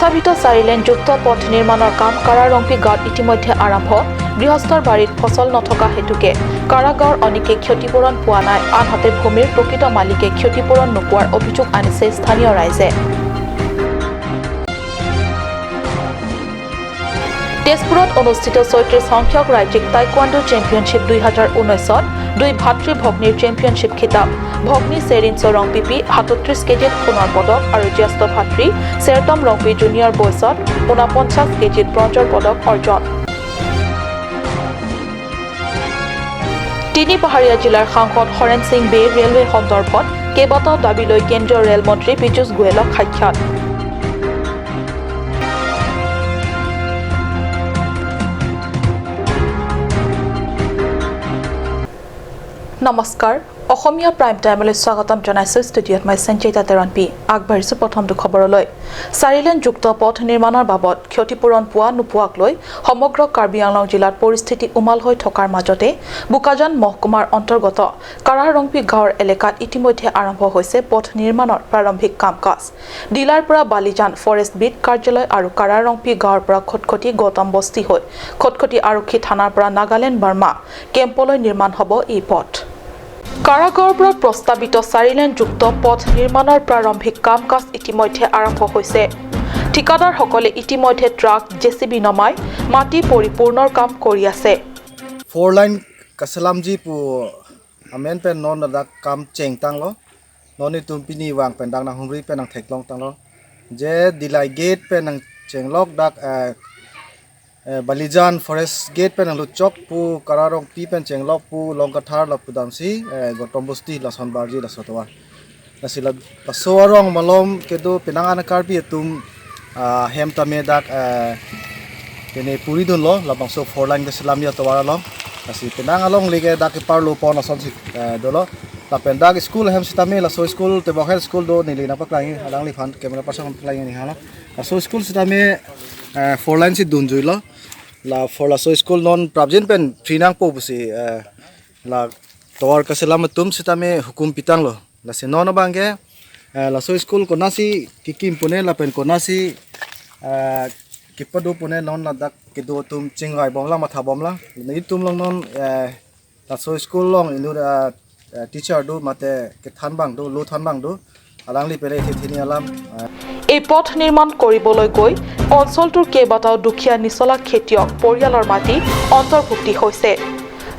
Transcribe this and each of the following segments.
প্ৰস্তাৱিত 4 লেনযুক্ত পথ নিৰ্মাণৰ কাম কাৰাৰংপী গাঁৱত ইতিমধ্যে আৰম্ভ। গৃহস্থৰ বাৰীত ফচল নথকা হেতুকে কাৰাগাঁৱৰ অনেকে ক্ষতিপূৰণ পোৱা নাই। আনহাতে ভূমিৰ প্ৰকৃত মালিকে ক্ষতিপূৰণ নোপোৱাৰ অভিযোগ আনিছে স্থানীয় ৰাইজে। তেজপুৰত অনুষ্ঠিত ৩৬ সংখ্যক ৰাজ্যিক টাইকোৱাণ্ডো চেম্পিয়নশ্বিপ 2019ত 2 ভাতৃ ভগ্নীৰ চেম্পিয়নশ্বিপ খিতাপ। ভগ্নী চেৰিন ৰংপিপি 37 কেজিত সোণৰ পদক আৰু জ্যেষ্ঠ ভাতৃ চেৰটম ৰংপি জুনিয়ৰ বয়সত 49 কেজিত ব্ৰঞ্জৰ পদক অৰ্জন। তিনি পাহাৰীয়া জিলাৰ সাংসদ হৰেণ সিং বে ৰেলৱে সন্দৰ্ভত কেইবাটাও দাবী লৈ কেন্দ্ৰীয় ৰেল মন্ত্ৰী পীযুষ গোৱেলক সাক্ষাৎ। নমস্কাৰ, অসমীয়া প্ৰাইম টাইমলৈ স্বাগতম জনাইছো। ষ্টুডিঅ'ত মই সঞ্চিতা তেৰণপি আগবাঢ়িছো প্ৰথমটো খবৰলৈ। 4 লেনযুক্ত পথ নিৰ্মাণৰ বাবদ ক্ষতিপূৰণ পোৱা নোপোৱাক লৈ সমগ্ৰ কাৰ্বি আংলং জিলাত পৰিস্থিতি উমাল হৈ থকাৰ মাজতে বোকাজান মহকুমাৰ অন্তৰ্গত কাৰাৰংপী গাঁৱৰ এলেকাত ইতিমধ্যে আৰম্ভ হৈছে পথ নিৰ্মাণৰ প্ৰাৰম্ভিক কাম কাজ। ডিলাৰ পৰা বালিজান ফৰেষ্ট বিট কাৰ্যালয় আৰু কাৰাৰংপী গাঁৱৰ পৰা খটখটি গৌতম বস্তি হৈ খটখটি আৰক্ষী থানাৰ পৰা নাগালেণ্ড বাৰ্মা কেম্পলৈ নিৰ্মাণ হ'ব এই পথ। কাৰাগাঁৱৰ পৰা প্ৰস্তাৱিত 4 লেনযুক্ত পথ নিৰ্মাণৰ প্ৰাৰম্ভিক কাম কাজ ইতিমধ্যে আৰম্ভ হৈছে। ঠিকাদাৰসকলে ইতিমধ্যে ট্ৰাক জেচিবি নমাই মাটি পৰিপূৰ্ণৰ কাম কৰি আছে। 4 line kasalamji pu amen pen non dak kam cheng tang lo noni tum pini wang pen dang na humri pen nang theklong tang lo je dilai gate pen nang chenglok dak balijan forest gate pen nang luchok pu kararong pi pen chenglok pu longkathar la pudamsi gotombosti la sonbarji la sotwa nasila pasorong malom kedo pinangan karpi tum hem tame dak kene puri dun lo labang so 4 line kasalamya tawara lo asi pinang along lige dak parlo pon ason si dolo la pendag school hem sitame la so school te bohel school do nili na paklangi alang li fan camera person paklangi ni hala la so school sitame 4 line si dun juilo la for la so school non prabjin pen trinang po busi la tawar kaselam tum sitame hukum pitang lo la se non bangge la so school konasi kikim pune la pen konasi kipadu pune non la dak kedo tum chingai bomla matha bomla ni tum long non la so school long inu teacher do mate ke thanbang do lo thanbang do alangli pere thini alam এই পথ নিৰ্মাণ কৰিবলৈ গৈ অঞ্চলটোৰ কেইবাটাও দুখীয়া নিচলা খেতিয়ক পৰিয়ালৰ মাটি অন্তৰ্ভুক্তি হৈছে।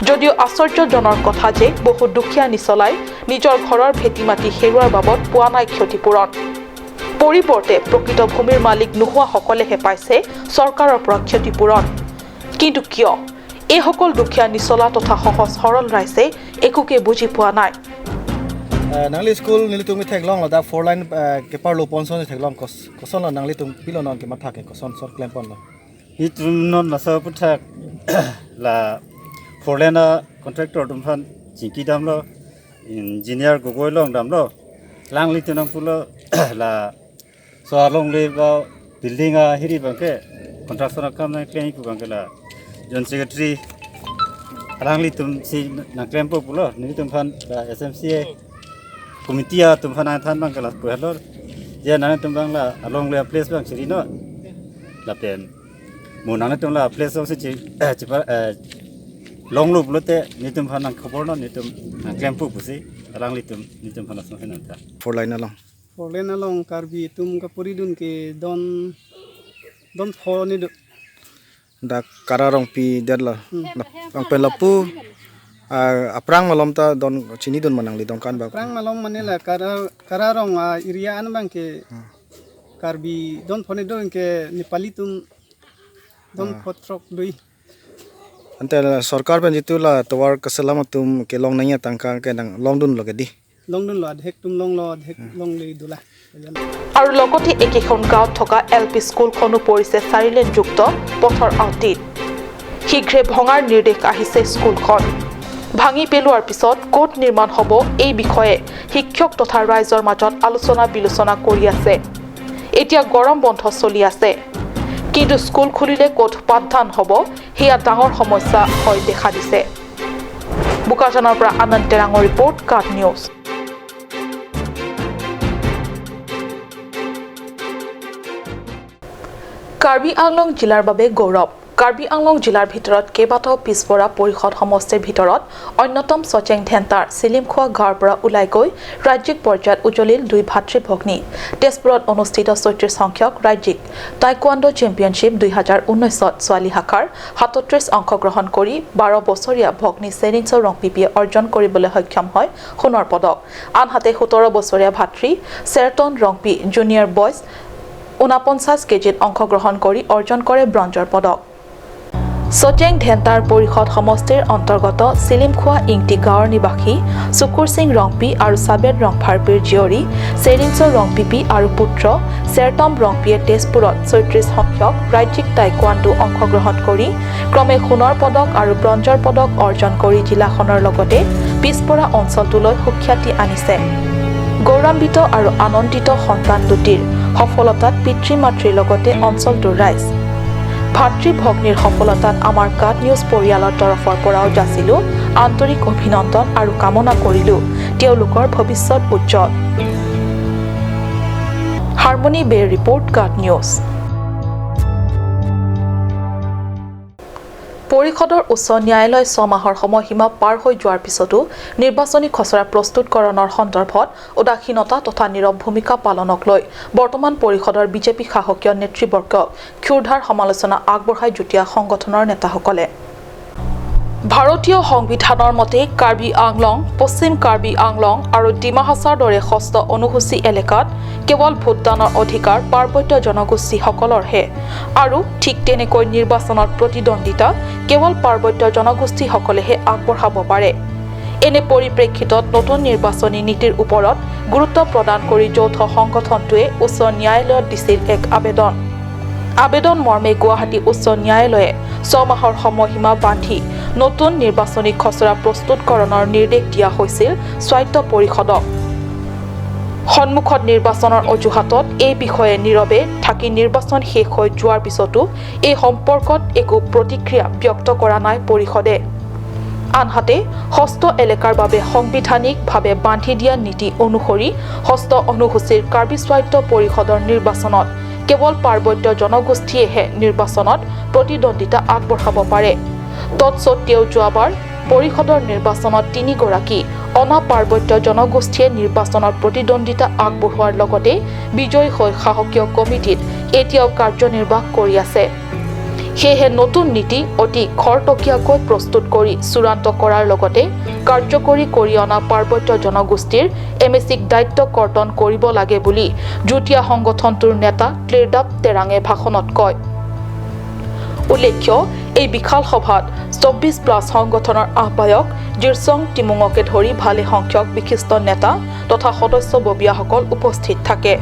যদিও আশ্চৰ্যজনক কথা যে বহু দুখীয়া নিচলাই নিজৰ ঘৰৰ ভেটি মাটি হেৰুৱাৰ বাবদ পোৱা নাই ক্ষতিপূৰণ। পৰিৱৰ্তে প্ৰকৃত ভূমিৰ মালিক নোহোৱাসকলেহে পাইছে চৰকাৰৰ পৰা ক্ষতিপূৰণ। কিন্তু কিয় এইসকল দুখীয়া নিচলা তথা সহজ সৰল ৰাইজে একোকে বুজি পোৱা নাই। nangli school nili tumi theklong la da 4 line ke parlo ponson theklong koson la nangli tum pilo non ke mathake koson son klempon la hi tum non la sa puthak la 4 line contractor tum phan jinki dam lo engineer gogoi long dam lo langli tunang pulo la so long le ba building a hiri bangke contraction kam na klei ku bangke la jon secretary langli tum si na klempo pulo ni tum phan SMCA committee a tum phana than bang kala puhelor je na tum bang la along le place bang chiri no la pen mo na tum la place so chi long loop lote ni tum phana khobor no ni tum klempo pusi alang li tum ni tum phana so hena ta 4 line along 4 line along karbi tum ka puri dun ke don phone ni da kararong pi derla ang pelapu aprang malom ta don chini don manang li don kan ba aprang malom manila kararong area an bang ke karbi don phone don ke nepali tum don potrok dui ante sarkar pen jitu la tawar kasalam tum ke long nanya tangka ke nang long dun loge di long dun lo adhek tum long lo adhek long le dula আৰু লগতে একেখন গাঁৱত থকা LP স্কুলখনো পৰিছে 4 লেনযুক্ত পথৰ আওতিত। শীঘ্ৰে ভঙাৰ নিৰ্দেশ আহিছে স্কুলখন। ভাঙি পেলোৱাৰ পিছত ক'ত নিৰ্মাণ হ'ব এই বিষয়ে শিক্ষক তথা ৰাইজৰ মাজত আলোচনা বিলোচনা কৰি আছে। এতিয়া গৰম বন্ধ চলি আছে, কিন্তু স্কুল খুলিলে ক'ত পাঠদান হ'ব সেয়া ডাঙৰ সমস্যা হৈ দেখা দিছে। বোকাজানৰ পৰা আনন্দ তেৰাঙৰ ৰিপৰ্ট, কাট নিউজ। কাৰ্বি আংলং জিলাৰ বাবে গৌৰৱ কাৰ্বি আংলং জিলাৰ ভিতৰত কেইবাটাও পিছপৰা পৰিষদ সমষ্টিৰ ভিতৰত অন্যতম সচেং ধেন্তাৰ চিলিমখোৱা গাঁৱৰ পৰা ওলাই গৈ ৰাজ্যিক পৰ্যায়ত উজলিল দুই ভাতৃ ভগ্নী তেজপুৰত অনুষ্ঠিত ৩৬ সংখ্যক ৰাজ্যিক টাইকোৱাণ্ডো চেম্পিয়নশ্বিপ ২০১৯ত ছোৱালী শাখাৰ ৩৭ অংশগ্ৰহণ কৰি ১২ বছৰীয়া ভগ্নী চেৰিঞ্চো ৰংপিপিয়ে অৰ্জন কৰিবলৈ সক্ষম হয় সোণৰ পদক আনহাতে ১৭ বছৰীয়া ভাতৃ চেৰটন ৰংপি জুনিয়ৰ বয়জ ৪৯ কেজিত অংশগ্ৰহণ কৰি অৰ্জন কৰে ব্ৰঞ্জৰ পদক সচেং ধেন্তাৰ পৰিষদ সমষ্টিৰ অন্তৰ্গত চিলিমখোৱা ইংটি গাঁৱৰ নিবাসী সুকুৰ সিং ৰংপি আৰু সাবেদ ৰংফাৰপিৰ জীয়ৰী চেৰিঞ্চো ৰংপিপি আৰু পুত্ৰ চেৰটম ৰংপিয়ে তেজপুৰত ৩৬ সংখ্যক ৰাজ্যিক টাইকোৱাণ্ডো অংশগ্ৰহণ কৰি ক্ৰমে সোণৰ পদক আৰু ব্ৰঞ্জৰ পদক অৰ্জন কৰি জিলাখনৰ লগতে পিছপৰা অঞ্চলটোলৈ সুখ্যাতি আনিছে গৌৰৱান্বিত আৰু আনন্দিত সন্তান দুটিৰ সফলতাত পিতৃ মাতৃৰ লগতে অঞ্চলটোৰ ৰাইজ ভাতৃ ভগ্নীৰ সফলতাত আমাৰ কাট নিউজ পৰিয়ালৰ তৰফৰ পৰাও যাচিলো আন্তৰিক অভিনন্দন আৰু কামনা কৰিলো তেওঁলোকৰ ভৱিষ্যত উজ্জ্বল হাৰমনি বে ৰিপৰ্ট কাট নিউজ পৰিষদৰ উচ্চ ন্যায়ালয় ৬ মাহৰ সময়সীমা পাৰ হৈ যোৱাৰ পিছতো নিৰ্বাচনী খচৰা প্ৰস্তুতকৰণৰ সন্দৰ্ভত উদাসীনতা তথা নীৰৱ ভূমিকা পালনক লৈ বৰ্তমান পৰিষদৰ বিজেপি শাসকীয় নেতৃবৰ্গক ক্ষুৰধাৰ সমালোচনা আগবঢ়াই যুটীয়া সংগঠনৰ নেতাসকলে ভাৰতীয় সংবিধানৰ মতে কাৰ্বি আংলং পশ্চিম কাৰ্বি আংলং আৰু ডিমা হাছাৰ দৰে ষষ্ঠ অনুসূচী এলেকাত কেৱল ভোটদানৰ অধিকাৰ পাৰ্বত্য জনগোষ্ঠীসকলৰহে আৰু ঠিক তেনেকৈ নিৰ্বাচনত প্ৰতিদ্বন্দ্বিতা কেৱল পাৰ্বত্য জনগোষ্ঠীসকলেহে আগবঢ়াব পাৰে এনে পৰিপ্ৰেক্ষিতত নতুন নিৰ্বাচনী নীতিৰ ওপৰত গুৰুত্ব প্ৰদান কৰি যৌথ সংগঠনটোৱে উচ্চ ন্যায়ালয়ত দিছিল এক আবেদন মৰ্মে গুৱাহাটী উচ্চ ন্যায়ালয়ে ৬ মাহৰ সময়সীমা বান্ধি নতুন নিৰ্বাচনী খচৰা প্ৰস্তুতকৰণৰ নিৰ্দেশ দিয়া হৈছিল স্বায়ত্ত পৰিষদক সন্মুখত নিৰ্বাচনৰ অজুহাতত এই বিষয়ে নীৰৱে থাকি নিৰ্বাচন শেষ হৈ যোৱাৰ পিছতো এই সম্পৰ্কত একো প্ৰতিক্ৰিয়া ব্যক্ত কৰা নাই পৰিষদে আনহাতে ষষ্ঠ এলেকাৰ বাবে সাংবিধানিকভাৱে বান্ধি দিয়া নীতি অনুসৰি ষষ্ঠ অনুসূচীৰ কাৰ্বি স্বায়ত্ত পৰিষদৰ নিৰ্বাচনত কেৱল পাৰ্বত্য জনগোষ্ঠীয়েহে নিৰ্বাচনত প্ৰতিদ্বন্দ্বিতা আগবঢ়াব পাৰে তৎসত্ত্বেও যোৱাবাৰ পৰিষদৰ নিৰ্বাচনত ৩ গৰাকী অনা পাৰ্বত্য জনগোষ্ঠীয়ে নিৰ্বাচনত প্ৰতিদ্বন্দ্বিতা আগবঢ়োৱাৰ লগতে বিজয়ী হৈ শাসকীয় কমিটিত এতিয়াও কাৰ্যনিৰ্বাহ কৰি আছে সেয়েহে নতুন নীতি অতি খৰতকীয়াকৈ প্ৰস্তুত কৰি চূড়ান্ত কৰাৰ লগতে কাৰ্যকৰী কৰি অনা পাৰ্বত্য জনগোষ্ঠীৰ এমএচিক দায়িত্ব কৰ্তন কৰিব লাগে বুলি যুটীয়া সংগঠনটোৰ নেতা ক্লেৰদাপ তেৰাঙে ভাষণত কয় উল্লেখ্য এই বিশাল সভাত ২৪+ সংগঠনৰ আহ্বায়ক জিৰচং টিমুঙকে ধৰি ভালে সংখ্যক বিশিষ্ট নেতা তথা সদস্যববীয়াসকল উপস্থিত থাকে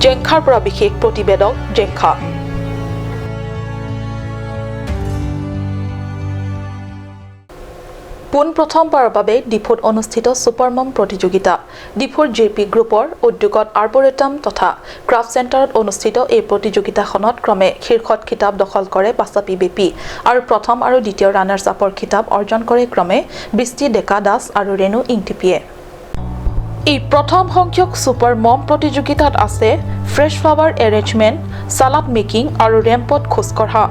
জেংখাৰ পৰা বিশেষ প্ৰতিবেদক জেংখা পোনপ্ৰথমবাৰৰ বাবে ডিফুত অনুষ্ঠিত ছুপাৰমম প্ৰতিযোগিতা ডিফুৰ জিপি গ্ৰুপৰ উদ্যোগত আৰ্বৰেটাম তথা ক্ৰাফ্ট চেণ্টাৰত অনুষ্ঠিত এই প্ৰতিযোগিতাখনত ক্ৰমে শীৰ্ষত খিতাপ দখল কৰে বাছাপি বেপী আৰু প্ৰথম আৰু দ্বিতীয় ৰানাৰ্ছ আপৰ খিতাপ অৰ্জন কৰে ক্ৰমে বৃষ্টি ডেকা দাস আৰু ৰেণু ইংটিপিয়ে এই প্ৰথম সংখ্যক ছুপাৰ মম প্ৰতিযোগিতাত আছে fresh flower arrangement salad making আৰু ৰেম্পত খোজকঢ়া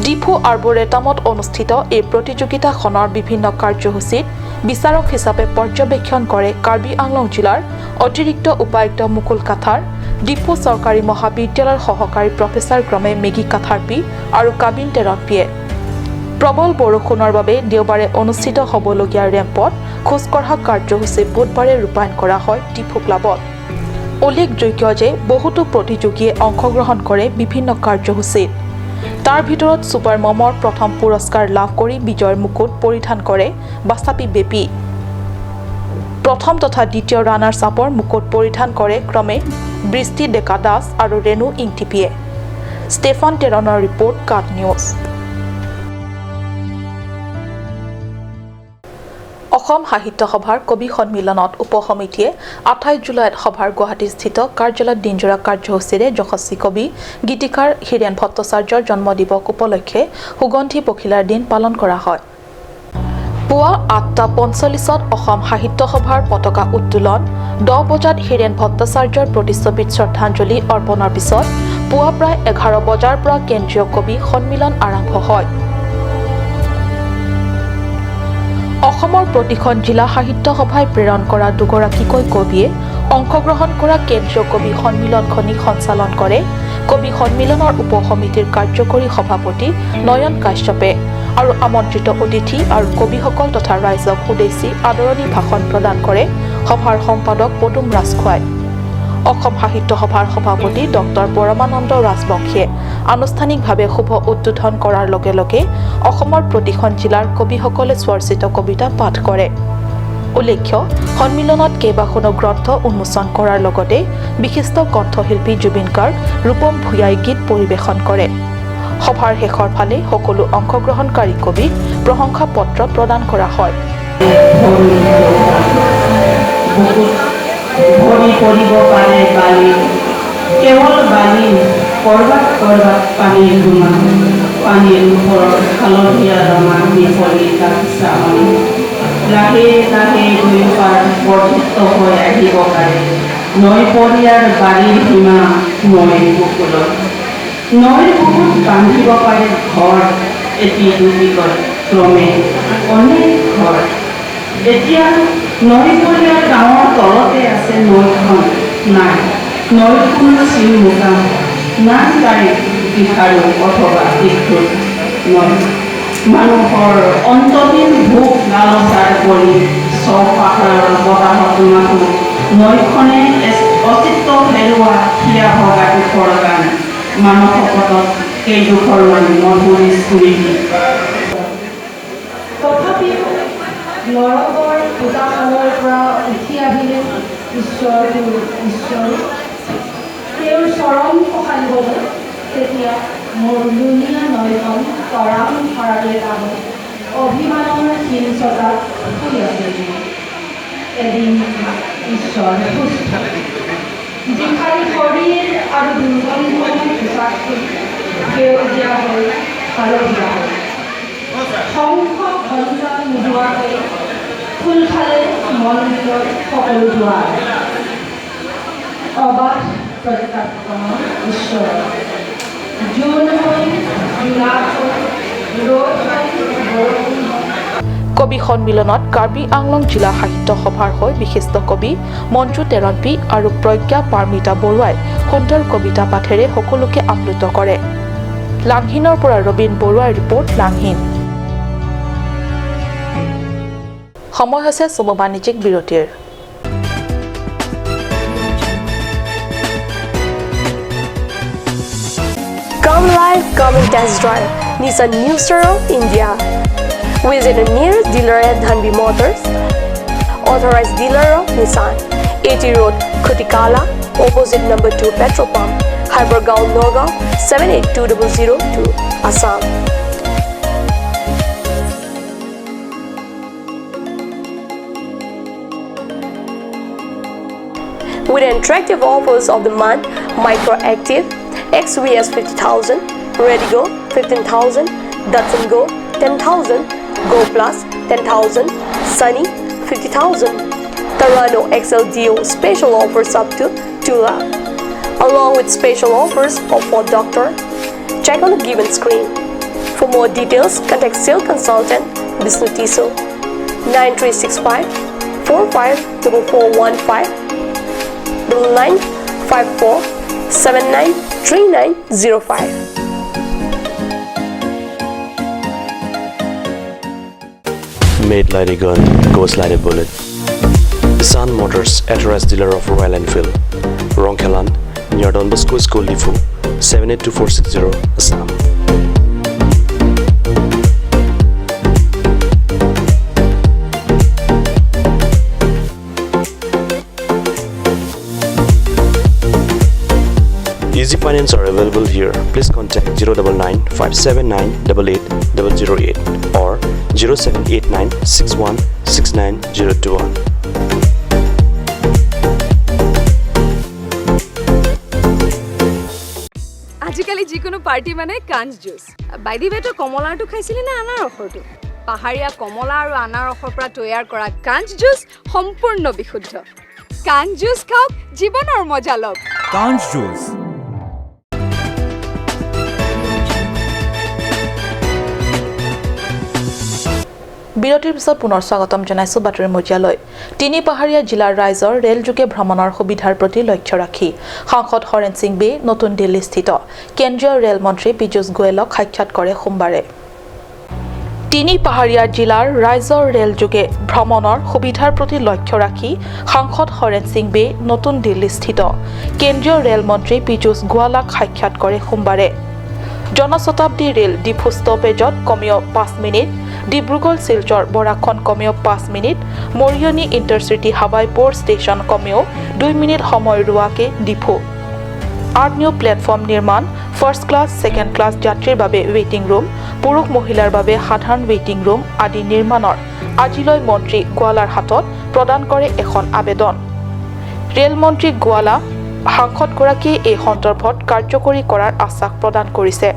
ডিফু আৰ্বৰেটামত অনুষ্ঠিত এই প্ৰতিযোগিতাখনৰ বিভিন্ন কাৰ্যসূচীত বিচাৰক হিচাপে পৰ্যবেক্ষণ কৰে কাৰ্বি আংলং জিলাৰ অতিৰিক্ত উপায়ুক্ত মুকুল কাথাৰ ডিফু চৰকাৰী মহাবিদ্যালয়ৰ সহকাৰী প্ৰফেচাৰ ক্ৰমে মেগী কাথাৰপি আৰু কাবিন তেৰনপিয়ে প্ৰবল বৰষুণৰ বাবে দেওবাৰে অনুষ্ঠিত হ'বলগীয়া ৰেম্পত খোজকঢ়া কাৰ্যসূচী বুধবাৰে ৰূপায়ণ কৰা হয় ডিফু ক্লাবত উল্লেখযোগ্য যে বহুতো প্ৰতিযোগীয়ে অংশগ্ৰহণ কৰে বিভিন্ন কাৰ্যসূচীত তাৰ ভিতৰত ছুপাৰ মমৰ প্ৰথম পুৰস্কাৰ লাভ কৰি বিজয়ৰ মুকুট পৰিধান কৰে বাছাপি বেপী প্ৰথম তথা দ্বিতীয় ৰানাৰ্ছ আপৰ মুকুট পৰিধান কৰে ক্ৰমে বৃষ্টি ডেকা দাস আৰু ৰেণু ইংটিপিয়ে ষ্টেফান টেৰনৰ ৰিপৰ্ট কাট নিউজ অসম সাহিত্য সভাৰ কবি সন্মিলনত উপসমিতিয়ে ২৮ জুলাইত সভাৰ গুৱাহাটীস্থিত কাৰ্যালয়ত দিনজোৰা কাৰ্যসূচীৰে যশস্বী কবি গীতিকাৰ হীৰেণ ভট্টাচাৰ্যৰ জন্মদিৱস উপলক্ষে সুগন্ধি পখিলাৰ দিন পালন কৰা হয় পুৱা ৮:৪৫ত অসম সাহিত্য সভাৰ পতাকা উত্তোলন ১০ বজাত হীৰেণ ভট্টাচাৰ্যৰ প্ৰতিচ্ছবিত শ্ৰদ্ধাঞ্জলি অৰ্পণৰ পিছত পুৱা প্ৰায় 11 বজাৰ পৰা কেন্দ্ৰীয় কবি সন্মিলন আৰম্ভ হয়। অসমৰ প্ৰতিখন জিলা সাহিত্য সভাই প্ৰেৰণ কৰা দুগৰাকীকৈ কবিয়ে অংশগ্ৰহণ কৰা কেন্দ্ৰীয় কবি সন্মিলনখনি সঞ্চালন কৰে কবি সন্মিলনৰ উপসমিতিৰ কাৰ্যকৰী সভাপতি নয়ন কাশ্যপে আৰু আমন্ত্ৰিত অতিথি আৰু কবিসকল তথা ৰাইজক উদ্দেশ্যি আদৰণি ভাষণ প্ৰদান কৰে সভাৰ সম্পাদক পদুম ৰাজখোৱাই। অসম সাহিত্য সভাৰ সভাপতি ডক্টৰ পৰমানন্দ ৰাজবংশীয়ে আনুষ্ঠানিকভাৱে শুভ উদ্বোধন কৰাৰ লগে লগে অসমৰ প্ৰতিখন জিলাৰ কবিসকলে স্বৰচিত কবিতা পাঠ কৰে। উল্লেখ্য সন্মিলনত কেইবাখনো গ্ৰন্থ উন্মোচন কৰাৰ লগতে বিশিষ্ট কণ্ঠশিল্পী জুবিন গাৰ্গ ৰূপম ভূঞাই গীত পৰিৱেশন কৰে। সভাৰ শেষৰ ফালে সকলো অংশগ্ৰহণকাৰী কবিক প্ৰশংসা পত্ৰ প্ৰদান কৰা হয়। ভৰি পৰিব পাৰে বালি কেৱল বালি কৰবাত কৰবাত পানীৰ দুমা পানীৰ ওপৰত হালধীয়া ৰঙা মিহলি কাঠিছা লাহে লাহে দুয়োপাৰ বৰ্ধিত হৈ আহিব পাৰে নৈপৰীয়াৰ বাৰীৰ সীমা নৈ বুকুলত নৈৰ বুকুত বান্ধিব পাৰে ঘৰ এটি দুটিকৈ ক্ৰমে অনেক ঘৰ। এতিয়া নৈপৰীয়াৰ গাঁৱৰ তলতে আছে নৈখন নাই নৈখন চিমুকা নাই তাই বিষাৰু অথবা দীঘল নৈ মানুহৰ অন্তহীন ভোক লালচাৰ কৰি চৌপাহাৰৰ বতাহত মাথো নৈখনে অস্তিত্ব হেৰুৱা থিয়া ভগা দুখৰ গান মানসপটত কেইডোখৰমান মধুৰ স্মৃতি। তথাপিও নৰকৰ ভূটানৰ পৰা উঠি আহিলে ঈশ্বৰ তেওঁৰ চৰণ পকালিবলৈ তেতিয়া মোৰ লুনীয়া নৈখন তৰাম ভৰালে গাব অভিমানৰ হিংসতা শুই আছিল। এদিন ঈশ্বৰ সুস্থ যিখাই শৰীৰ আৰু দুৰ্গন্ধময় পোচাকটো সেউজীয়া হৈ হালধীয়া শংখ ঘণ্টা নোহোৱাকৈ ফুল খালে মন্দিৰৰ সকলো দুৱাৰ অবাধ প্ৰত্যাখ্যানৰ ঈশ্বৰ জোন হৈ জোনাক হৈ ৰ'দ হৈ বৰষুণ হৈ। কবি সন্মিলনত কাৰ্বি আংলং জিলা সাহিত্য সভাৰ হৈ বিশিষ্ট কবি মঞ্জু তেৰনপি আৰু প্ৰজ্ঞা পাৰ্মিতা বৰুৱাই সুন্দৰ কবিতা পাঠেৰে সকলোকে আপ্লুত কৰে। লাংহিনৰ পৰা ৰবীন বৰুৱাৰ ৰিপৰ্ট লাংহিন। সময় হৈছে চমু বাণিজ্যিক বিৰতিৰ। Come live, come and test drive Nissan New Star India. Visit a nearest dealer at Dhanbi Motors, authorized dealer of Nissan, 80 Road, Kutikala, opposite number 2 petrol pump, Hypergaon, Nagaon, 782002, Assam. With attractive offers of the month, Microactive, XVS 50,000, Redigo 15,000, Datsun Go 10,000, Go Plus 10,000, Sunny 50,000, Tarano XLDO special offers up to 2 lakh, along with special offers of Ford Doctor. Check on the given screen. For more details, contact sales consultant Vishnu Tiso 9365 454415 954 793905. Made like a gun, goes like a bullet. Sun Motors, authorized dealer of Royal Enfield, Rongkelan, near Don Bosco School Depot, 782460, Assam. Easy finance are available here. Please contact 099 579 88008 or 0789 61 69021. আজিকালি যিকোনো party মানে কাঞ্চ juice. বাইদি বেটো কমলাটো খাইছিলি না আনাৰসৰটো? পাহাৰীয়া কমলা আৰু আনাৰসৰ পৰা তৈয়াৰ কৰা কাঞ্চ জুচ সম্পূৰ্ণ বিশুদ্ধ। কাঞ্চ জুচ খাওক, জীৱনৰ মজা লওক। কাঞ্চ জুচ বিৰতিৰ পিছত পুনৰ স্বাগতম জনাইছো বাতৰি মজিয়ালৈ তিনি পাহাৰীয়া জিলাৰ ৰাইজৰ ৰেলযোগে ভ্ৰমণৰ সুবিধাৰ প্ৰতি লক্ষ্য ৰাখি সাংসদ হৰেণ সিং বে নতুন দিল্লীস্থিত কেন্দ্ৰীয় ৰেল মন্ত্ৰী পীযুষ গোয়েলক সাক্ষাৎ কৰে সোমবাৰে তিনি পাহাৰীয়া জিলাৰ ৰাইজৰ ৰেলযোগে ভ্ৰমণৰ সুবিধাৰ প্ৰতি লক্ষ্য ৰাখি সাংসদ হৰেণ সিং বে নতুন দিল্লীস্থিত কেন্দ্ৰীয় ৰেল মন্ত্ৰী পীযুষ গোয়েলক সাক্ষাৎ কৰে সোমবাৰে জনশতাব্দী ৰেল ডিপো ষ্টপেজত কমেও 5 মিনিট ডিব্ৰুগড় শিলচৰ বৰাখন কমেও 5 মিনিট মৰিয়নি ইণ্টাৰচিটি হাৱাইপোৰ ষ্টেচন কমেও 2 মিনিট সময় ৰোৱাকে ডিপো 8 নিউ প্লেটফৰ্ম নিৰ্মাণ ফাৰ্ষ্ট ক্লাছ ছেকেণ্ড ক্লাছ যাত্ৰীৰ বাবে ৱেইটিং ৰুম পুৰুষ মহিলাৰ বাবে সাধাৰণ ৱেইটিং ৰুম আদি নিৰ্মাণৰ আজিলৈ মন্ত্ৰী গোৱালাৰ হাতত প্ৰদান কৰে এখন আবেদন ৰেল মন্ত্ৰী গোৱালা সাংসদগৰাকীয়ে এই সন্দৰ্ভত কাৰ্যকৰী কৰাৰ আশ্বাস প্ৰদান কৰিছে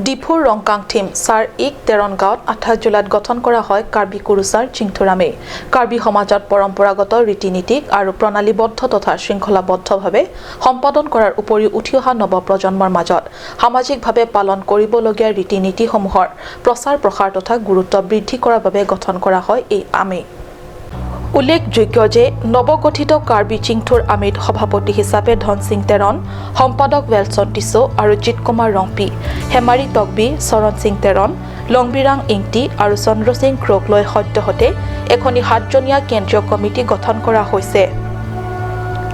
ডিফুৰ ৰংকাং থিম সাৰ 13 গাঁৱত 28 জুলাইত গঠন কৰা হয় কাৰ্বি কুৰুচাৰ চিংথুৰামে কাৰ্বি সমাজত পৰম্পৰাগত ৰীতি-নীতিক আৰু প্ৰণালীবদ্ধ তথা শৃংখলাবদ্ধভাৱে সম্পাদন কৰাৰ উপৰিও উঠি অহা নৱপ্ৰজন্মৰ মাজত সামাজিকভাৱে পালন কৰিবলগীয়া ৰীতি-নীতিসমূহৰ প্ৰচাৰ প্ৰসাৰ তথা গুৰুত্ব বৃদ্ধি কৰাৰ বাবে গঠন কৰা হয় এই আমে উল্লেখযোগ্য যে নৱগঠিত কাৰ্বি চিংথুৰ আমিত সভাপতি হিচাপে ধন সিং তেৰণ সম্পাদক ৱেলছন টিছো আৰু জিত কুমাৰ ৰংপি হেমাৰী টকবি চৰণ সিং তেৰণ লংবিৰাং ইংটি আৰু চন্দ্ৰ সিং ক্ৰক লৈ সদ্যহতে এখনি 7জনীয়া কেন্দ্ৰীয় কমিটি গঠন কৰা হৈছে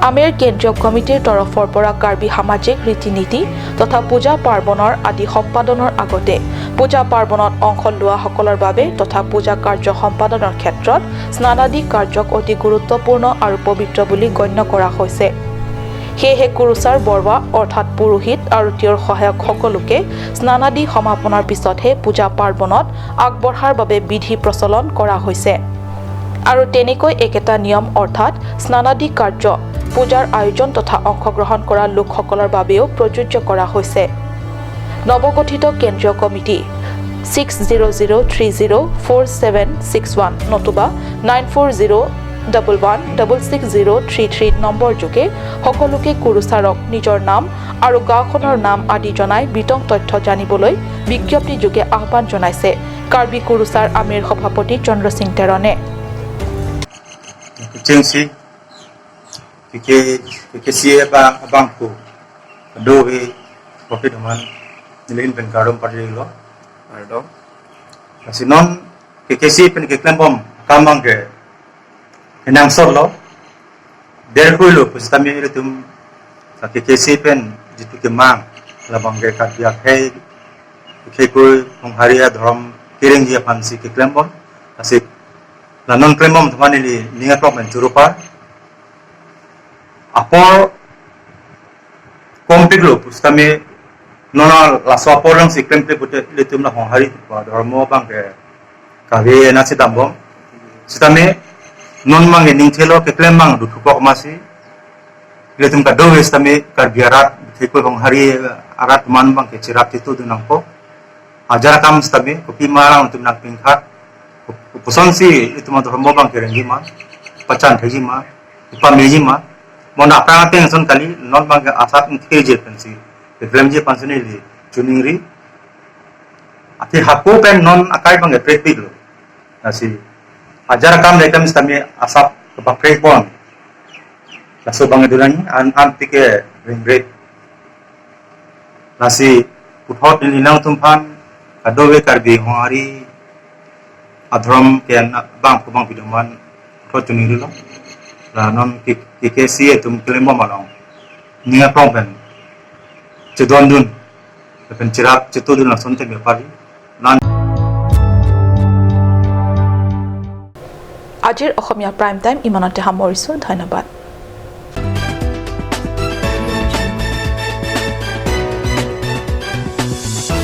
আমেৰ কেন্দ্ৰীয় কমিটিৰ তৰফৰ পৰা কাৰ্বি সামাজিক ৰীতি-নীতি তথা পূজা পাৰ্বণৰ আদি সম্পাদনৰ আগতে পূজা পাৰ্বণত অংশ লোৱা সকলৰ বাবে তথা পূজা কাৰ্য সম্পাদনৰ ক্ষেত্ৰত স্নানাদি কাৰ্যক অতি গুৰুত্বপূৰ্ণ আৰু পবিত্ৰ বুলি গণ্য কৰা হৈছে সেয়েহে কুৰুচাৰ বৰৱা অৰ্থাৎ পুৰোহিত আৰু তেওঁৰ সহায়ক সকলোকে স্নানাদি সমাপনৰ পিছতহে পূজা পাৰ্বণত আগবঢ়াৰ বাবে বিধি প্ৰচলন কৰা হৈছে আৰু তেনেকৈ একেটা নিয়ম অৰ্থাৎ স্নানাদি কাৰ্য পূজাৰ আয়োজন তথা অংশগ্ৰহণ কৰা লোকসকলৰ বাবেও প্ৰযোজ্য কৰা হৈছে নৱগঠিত কেন্দ্ৰীয় কমিটি 6003047761 নতুবা 9401166033 নম্বৰ যোগে সকলোকে কুৰুচাৰক নিজৰ নাম আৰু গাঁওখনৰ নাম আদি জনাই বিতং তথ্য জানিবলৈ বিজ্ঞপ্তি যোগে আহ্বান জনাইছে কাৰ্বি কুৰুচাৰ আমিৰ সভাপতি চন্দ্ৰ Singh তেৰণে que si bangku dohe profit man nilin pen karom padilo ardo asinon que si pen que klembom kamang ke enang solo derkulo pustami itum sa que si pen jitu ke mang labang ke katia kai ke ko pengharia dhorom kiring dia pansi ke klembom asik lanon klembom thamani li ninga problem jurupa apor kompiglo pustami nona la swaporang si kremple pute litum la honghari pa dharmo bangke kabe na sidambom sitame non mang ningthelo ke klemmang du thupok masi litum ka do stame karbiarat thiko honghari arat man bangke chirat titu dunangko ajar kam stame kopi marang tum nak pingkhat pusansi litum dharmo bangke rengima pacan thejima upamejima mona prang son kali non bang asat ngeje pensi film je pansuni li juningri ati hapo pen non akai bang practice lo nasi ajar kam lekam stami asap ke prek bon laso bang dulani an tike ringre nasi puthot ni nang tumpan kadowe karbi hori adrom ken bang kubang bidoman puthot juningri lo la non que si etum klemo malong ninga problem chedon dun pen chirak chetu dun la sonte me pari nan আজিৰ অসমীয়া prime time ইমানতে সামৰিছো ধন্যবাদ